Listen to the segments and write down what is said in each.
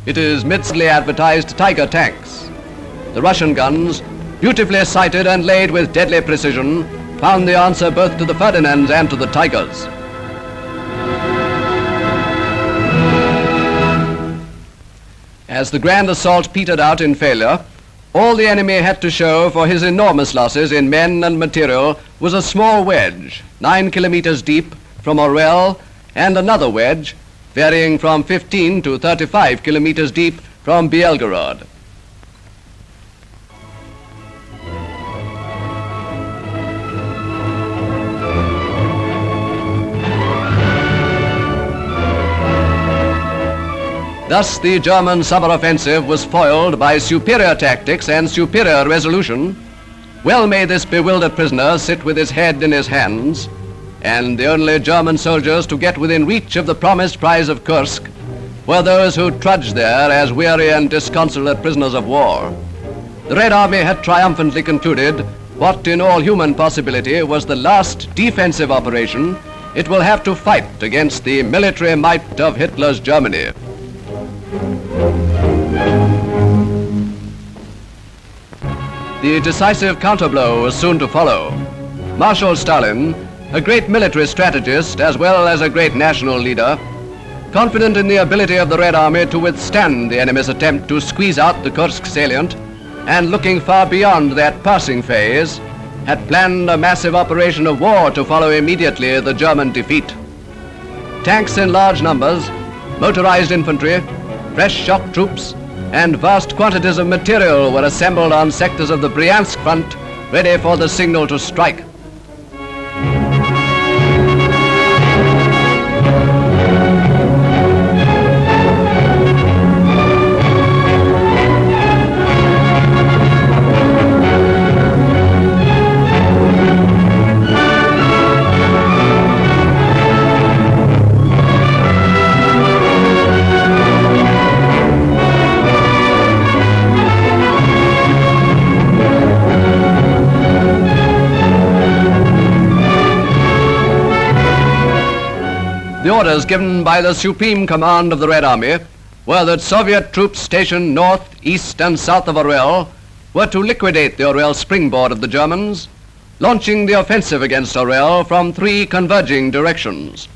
It is mistily advertised Tiger tanks. The Russian guns, beautifully sighted and laid with deadly precision, found the answer both to the Ferdinands and to the Tigers. As the grand assault petered out in failure, all the enemy had to show for his enormous losses in men and material was a small wedge, 9 kilometers deep from Orel, and another wedge, varying from 15 to 35 kilometers deep from Belgorod. Thus the German summer offensive was foiled by superior tactics and superior resolution. Well may this bewildered prisoner sit with his head in his hands, and the only German soldiers to get within reach of the promised prize of Kursk were those who trudged there as weary and disconsolate prisoners of war. The Red Army had triumphantly concluded what in all human possibility was the last defensive operation it will have to fight against the military might of Hitler's Germany. The decisive counterblow was soon to follow. Marshal Stalin, a great military strategist as well as a great national leader, confident in the ability of the Red Army to withstand the enemy's attempt to squeeze out the Kursk salient, and looking far beyond that passing phase, had planned a massive operation of war to follow immediately the German defeat. Tanks in large numbers, motorized infantry, fresh shock troops, and vast quantities of material were assembled on sectors of the Bryansk front, ready for the signal to strike. The orders given by the Supreme Command of the Red Army were that Soviet troops stationed north, east, and south of Orel were to liquidate the Orel springboard of the Germans, launching the offensive against Orel from 3 converging directions.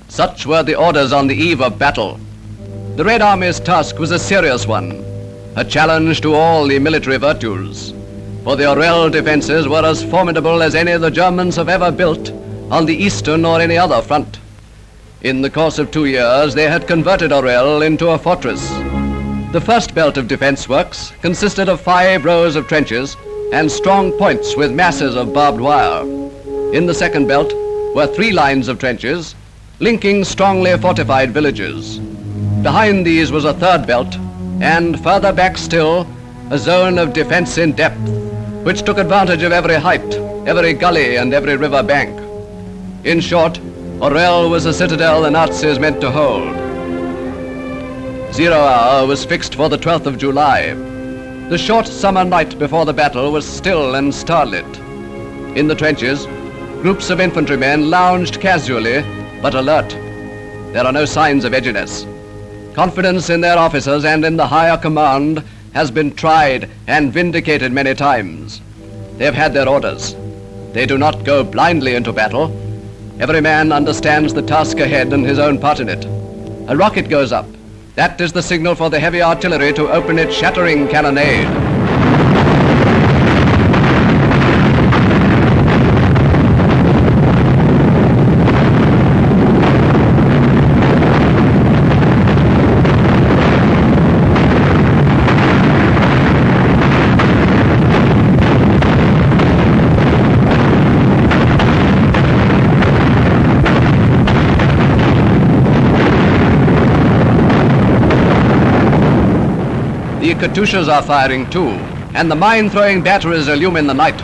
Such were the orders on the eve of battle. The Red Army's task was a serious one, a challenge to all the military virtues. For the Orel defenses were as formidable as any the Germans have ever built on the eastern or any other front. In the course of 2 years, they had converted Orel into a fortress. The first belt of defense works consisted of 5 rows of trenches and strong points with masses of barbed wire. In the second belt were 3 lines of trenches, linking strongly fortified villages. Behind these was a third belt, and further back still, a zone of defense in depth, which took advantage of every height, every gully, and every river bank. In short, Orel was a citadel the Nazis meant to hold. 0 hour was fixed for the 12th of July. The short summer night before the battle was still and starlit. In the trenches, groups of infantrymen lounged casually, but alert. There are no signs of edginess. Confidence in their officers and in the higher command has been tried and vindicated many times. They have had their orders. They do not go blindly into battle. Every man understands the task ahead and his own part in it. A rocket goes up. That is the signal for the heavy artillery to open its shattering cannonade. The Katyushas are firing too, and the mine-throwing batteries illumine the night.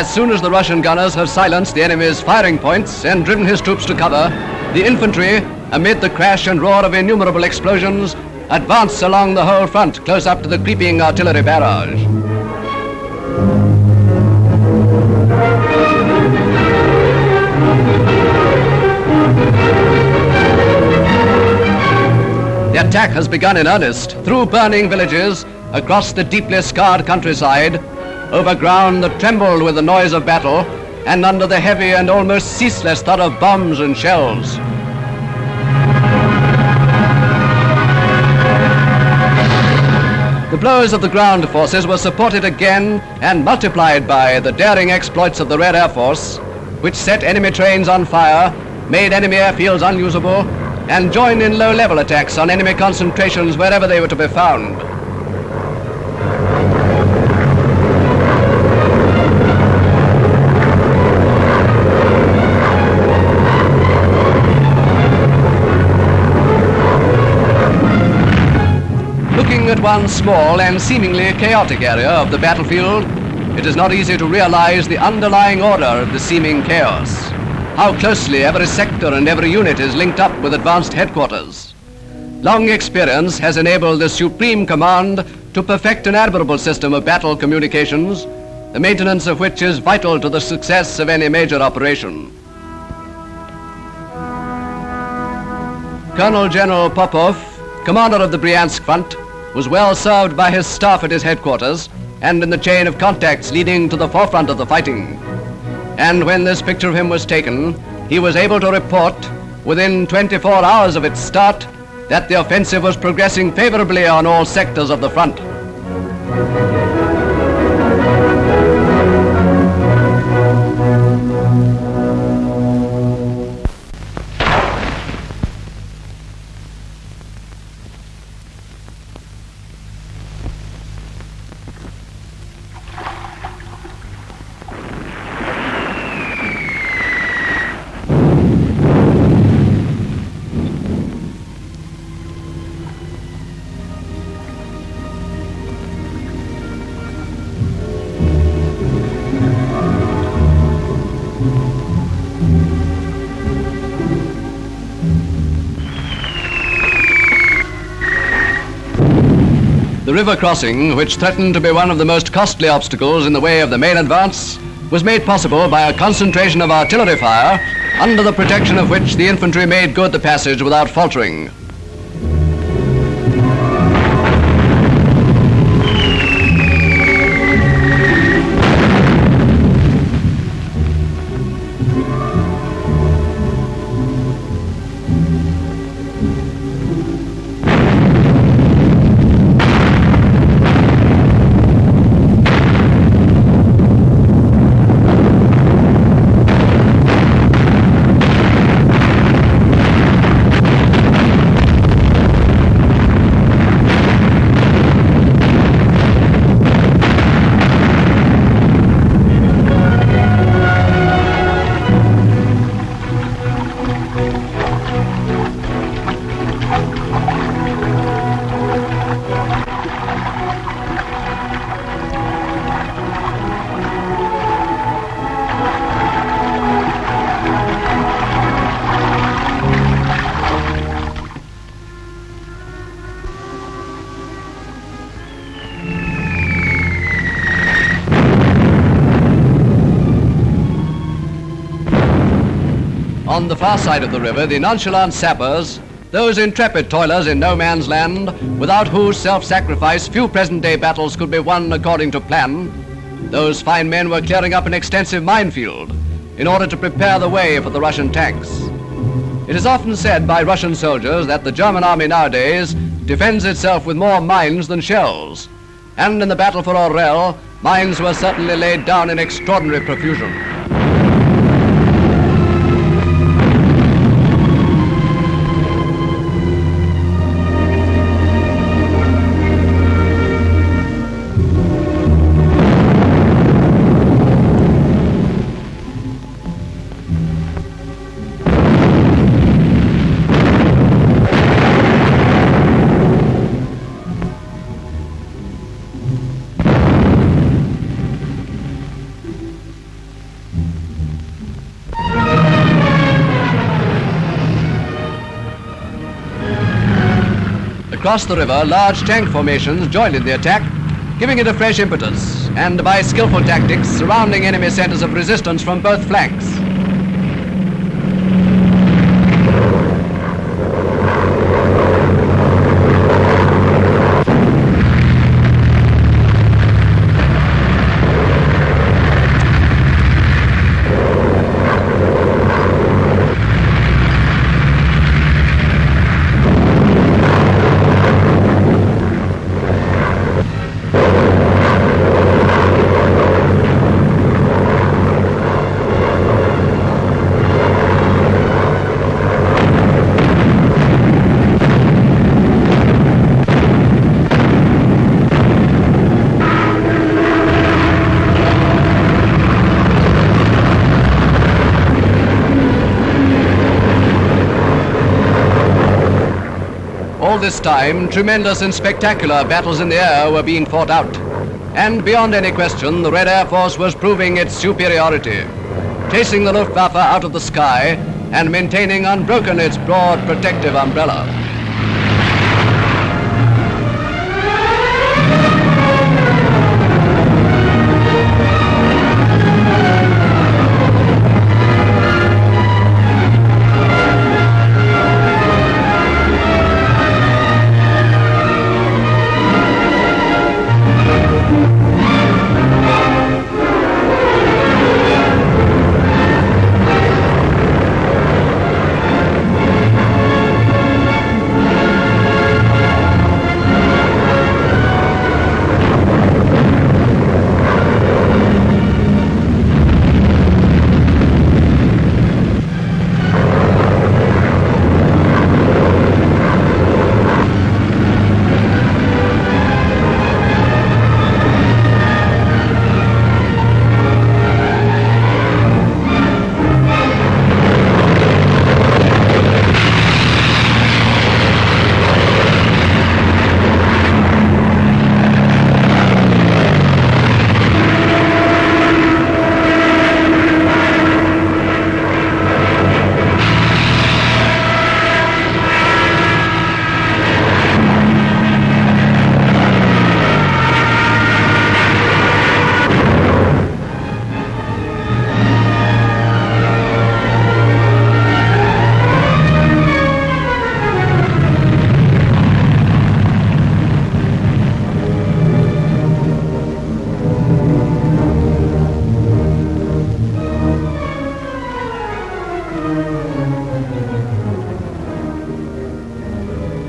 As soon as the Russian gunners have silenced the enemy's firing points and driven his troops to cover, the infantry, amid the crash and roar of innumerable explosions, advance along the whole front close up to the creeping artillery barrage. The attack has begun in earnest through burning villages, across the deeply scarred countryside, over ground that trembled with the noise of battle, and under the heavy and almost ceaseless thud of bombs and shells. The blows of the ground forces were supported again and multiplied by the daring exploits of the Red Air Force, which set enemy trains on fire, made enemy airfields unusable, and joined in low-level attacks on enemy concentrations wherever they were to be found. Looking at one small and seemingly chaotic area of the battlefield, it is not easy to realize the underlying order of the seeming chaos. How closely every sector and every unit is linked up with advanced headquarters. Long experience has enabled the Supreme Command to perfect an admirable system of battle communications, the maintenance of which is vital to the success of any major operation. Colonel General Popov, commander of the Bryansk front, was well served by his staff at his headquarters and in the chain of contacts leading to the forefront of the fighting. And when this picture of him was taken, he was able to report, within 24 hours of its start, that the offensive was progressing favorably on all sectors of the front. The river crossing, which threatened to be one of the most costly obstacles in the way of the main advance, was made possible by a concentration of artillery fire, under the protection of which the infantry made good the passage without faltering. On the far side of the river, the nonchalant sappers, those intrepid toilers in no man's land, without whose self-sacrifice few present-day battles could be won according to plan, those fine men were clearing up an extensive minefield in order to prepare the way for the Russian tanks. It is often said by Russian soldiers that the German army nowadays defends itself with more mines than shells, and in the battle for Orel, mines were certainly laid down in extraordinary profusion. across the river, large tank formations joined in the attack, giving it a fresh impetus, and by skillful tactics, surrounding enemy centers of resistance from both flanks. All this time, tremendous and spectacular battles in the air were being fought out. And beyond any question, the Red Air Force was proving its superiority, chasing the Luftwaffe out of the sky and maintaining unbroken its broad protective umbrella.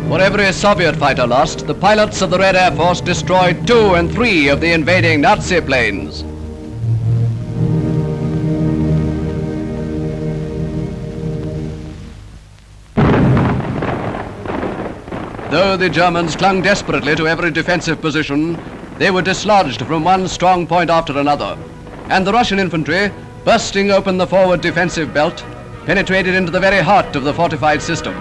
For every Soviet fighter lost, the pilots of the Red Air Force destroyed 2 and 3 of the invading Nazi planes. Though the Germans clung desperately to every defensive position, they were dislodged from one strong point after another, and the Russian infantry, bursting open the forward defensive belt, penetrated into the very heart of the fortified system.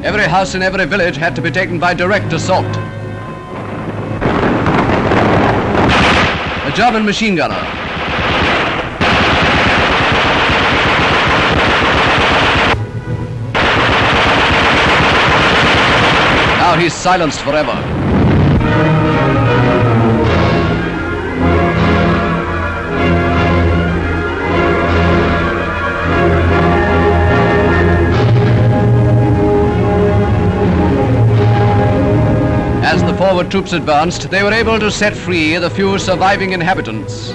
Every house in every village had to be taken by direct assault. A German machine gunner, now he's silenced forever. As the forward troops advanced, they were able to set free the few surviving inhabitants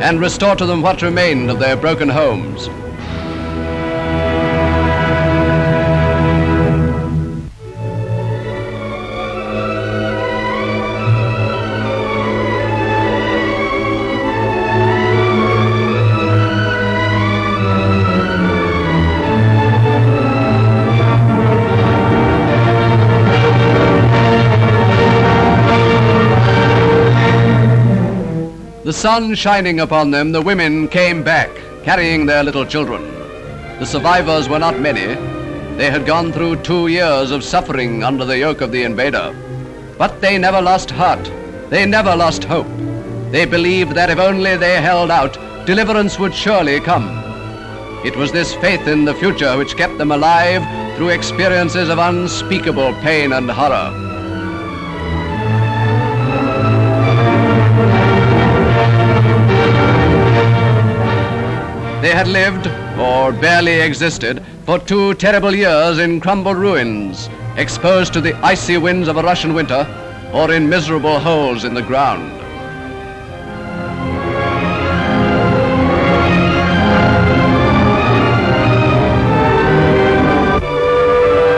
and restore to them what remained of their broken homes. The sun shining upon them, the women came back, carrying their little children. The survivors were not many. They had gone through 2 years of suffering under the yoke of the invader. But they never lost heart. They never lost hope. They believed that if only they held out, deliverance would surely come. It was this faith in the future which kept them alive through experiences of unspeakable pain and horror. They had lived, or barely existed, for 2 terrible years in crumbled ruins, exposed to the icy winds of a Russian winter, or in miserable holes in the ground.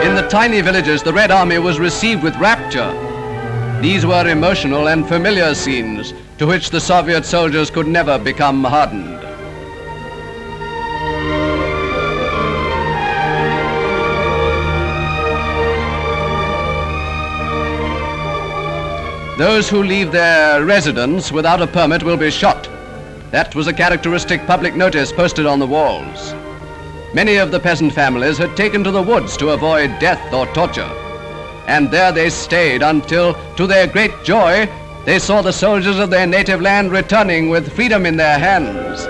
In the tiny villages, the Red Army was received with rapture. These were emotional and familiar scenes to which the Soviet soldiers could never become hardened. Those who leave their residence without a permit will be shot. That was a characteristic public notice posted on the walls. Many of the peasant families had taken to the woods to avoid death or torture. And there they stayed until, to their great joy, they saw the soldiers of their native land returning with freedom in their hands.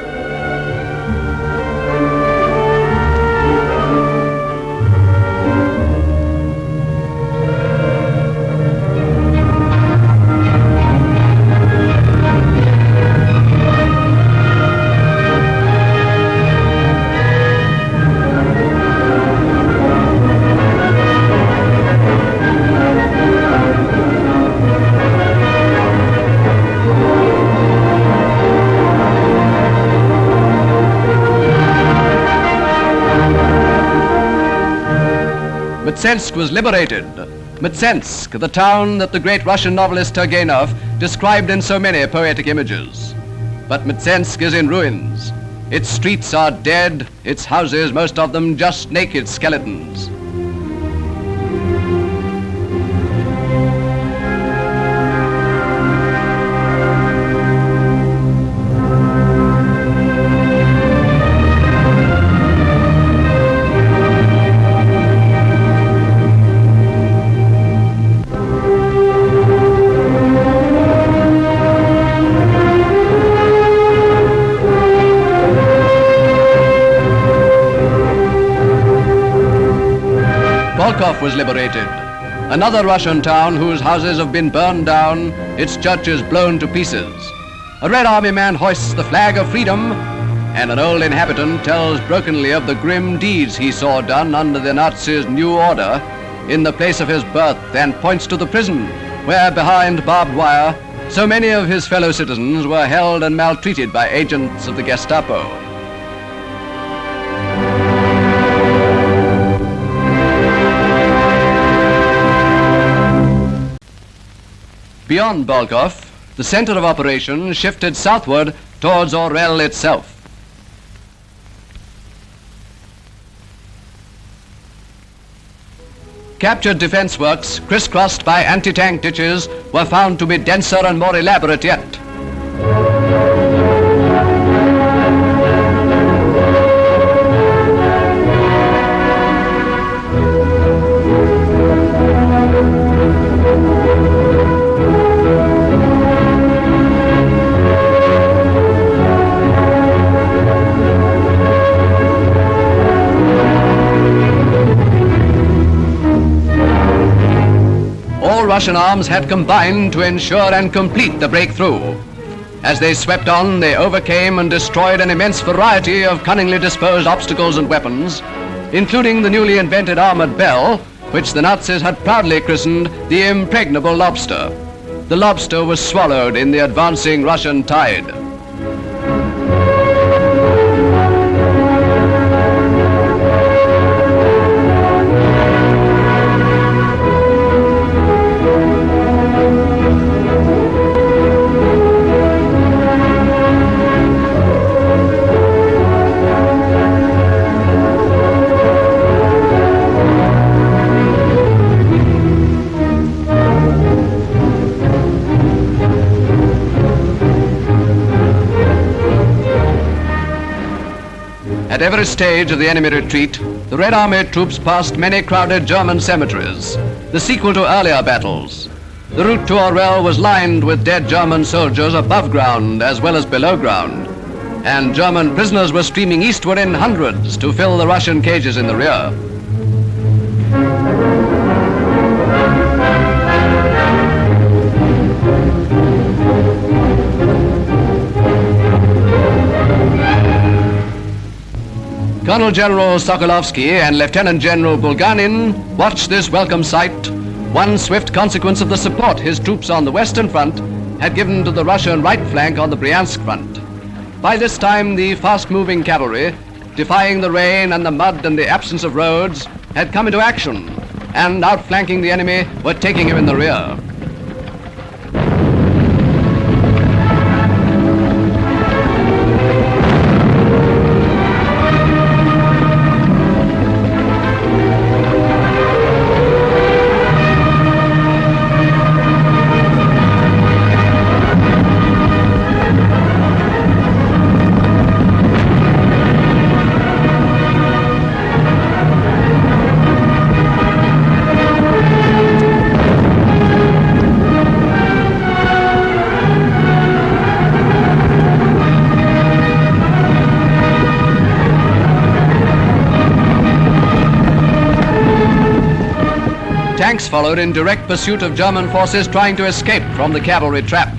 Mtsensk was liberated. Mtsensk, the town that the great Russian novelist Turgenev described in so many poetic images. But Mtsensk is in ruins. Its streets are dead, its houses, most of them just naked skeletons. Volkov was liberated, another Russian town whose houses have been burned down, its churches blown to pieces. A Red Army man hoists the flag of freedom, and an old inhabitant tells brokenly of the grim deeds he saw done under the Nazis' new order in the place of his birth, and points to the prison where, behind barbed wire, so many of his fellow citizens were held and maltreated by agents of the Gestapo. Beyond Volkov, the center of operations shifted southward towards Orel itself. Captured defense works, crisscrossed by anti-tank ditches, were found to be denser and more elaborate yet. Russian arms had combined to ensure and complete the breakthrough. As they swept on, they overcame and destroyed an immense variety of cunningly disposed obstacles and weapons, including the newly invented armored bell, which the Nazis had proudly christened the impregnable lobster. The lobster was swallowed in the advancing Russian tide. At every stage of the enemy retreat, the Red Army troops passed many crowded German cemeteries, the sequel to earlier battles. The route to Orel was lined with dead German soldiers above ground as well as below ground, and German prisoners were streaming eastward in hundreds to fill the Russian cages in the rear. Colonel General Sokolovsky and Lieutenant General Bulganin watched this welcome sight, one swift consequence of the support his troops on the Western Front had given to the Russian right flank on the Bryansk front. By this time, the fast-moving cavalry, defying the rain and the mud and the absence of roads, had come into action, and outflanking the enemy, were taking him in the rear. Tanks followed in direct pursuit of German forces trying to escape from the cavalry trap.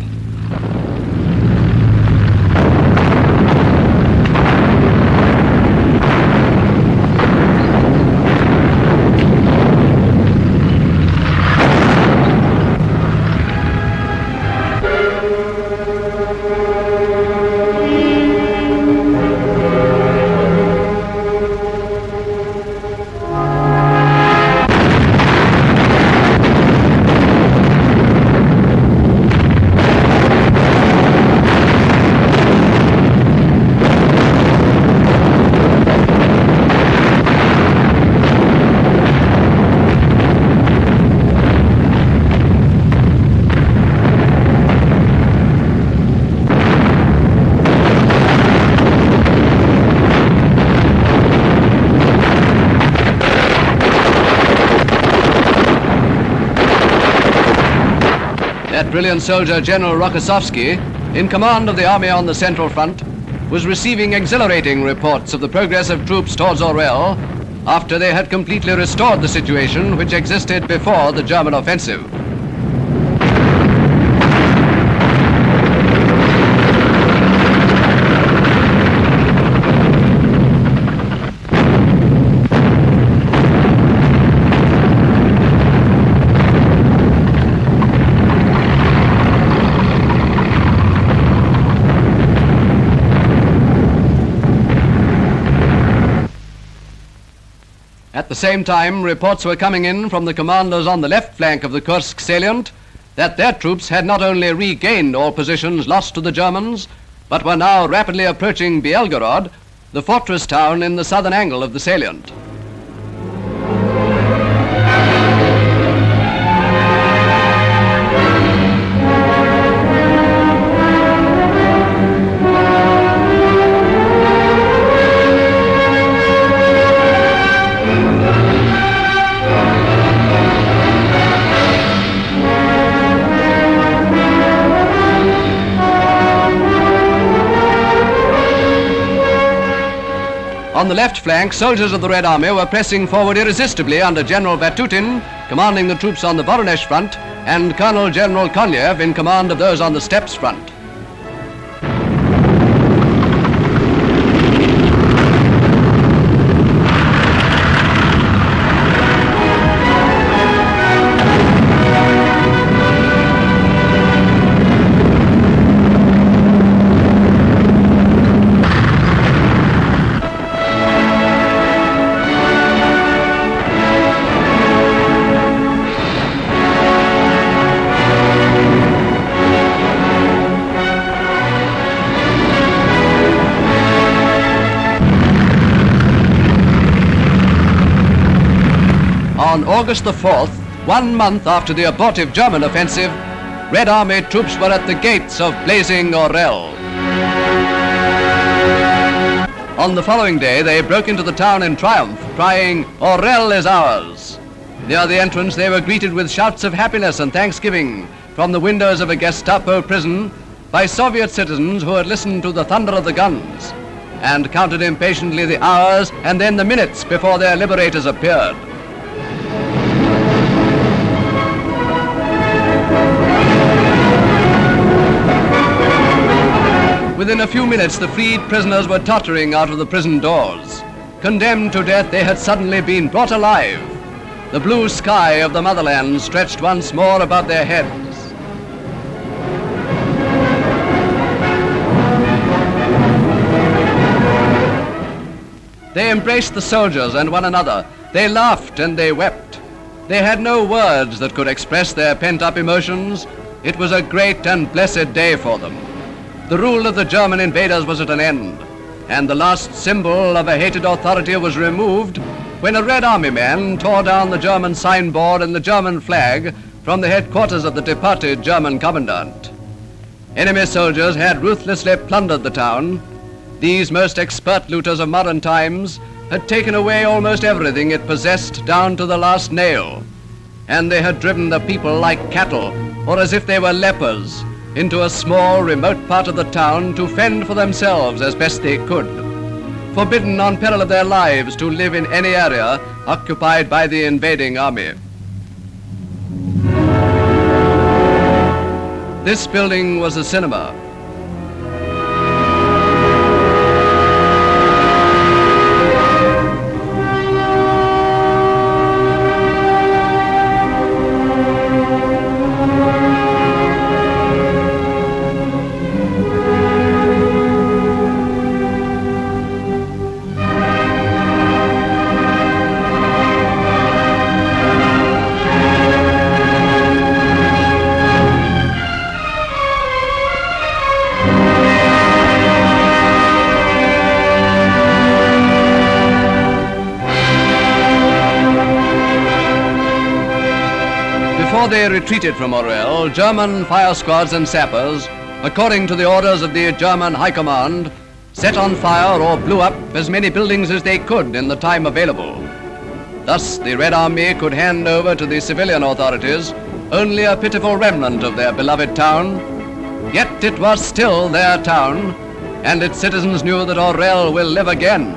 That brilliant soldier, General Rokossovsky, in command of the army on the Central Front, was receiving exhilarating reports of the progress of troops towards Orel after they had completely restored the situation which existed before the German offensive. At the same time, reports were coming in from the commanders on the left flank of the Kursk salient that their troops had not only regained all positions lost to the Germans, but were now rapidly approaching Belgorod, the fortress town in the southern angle of the salient. On the left flank, soldiers of the Red Army were pressing forward irresistibly under General Batutin, commanding the troops on the Voronezh front, and Colonel General Konyev in command of those on the steppes front. On August the 4th, 1 month after the abortive German offensive, Red Army troops were at the gates of blazing Orel. On the following day, they broke into the town in triumph, crying, "Orel is ours!" Near the entrance, they were greeted with shouts of happiness and thanksgiving from the windows of a Gestapo prison by Soviet citizens who had listened to the thunder of the guns and counted impatiently the hours and then the minutes before their liberators appeared. Within a few minutes, the freed prisoners were tottering out of the prison doors. Condemned to death, they had suddenly been brought alive. The blue sky of the motherland stretched once more above their heads. They embraced the soldiers and one another. They laughed and they wept. They had no words that could express their pent-up emotions. It was a great and blessed day for them. The rule of the German invaders was at an end, and the last symbol of a hated authority was removed when a Red Army man tore down the German signboard and the German flag from the headquarters of the departed German commandant. Enemy soldiers had ruthlessly plundered the town. These most expert looters of modern times had taken away almost everything it possessed down to the last nail, and they had driven the people like cattle, or as if they were lepers, into a small, remote part of the town to fend for themselves as best they could, forbidden on peril of their lives to live in any area occupied by the invading army. This building was a cinema. Before they retreated from Orel, German fire squads and sappers, according to the orders of the German High Command, set on fire or blew up as many buildings as they could in the time available. Thus, the Red Army could hand over to the civilian authorities only a pitiful remnant of their beloved town. Yet it was still their town, and its citizens knew that Orel will live again.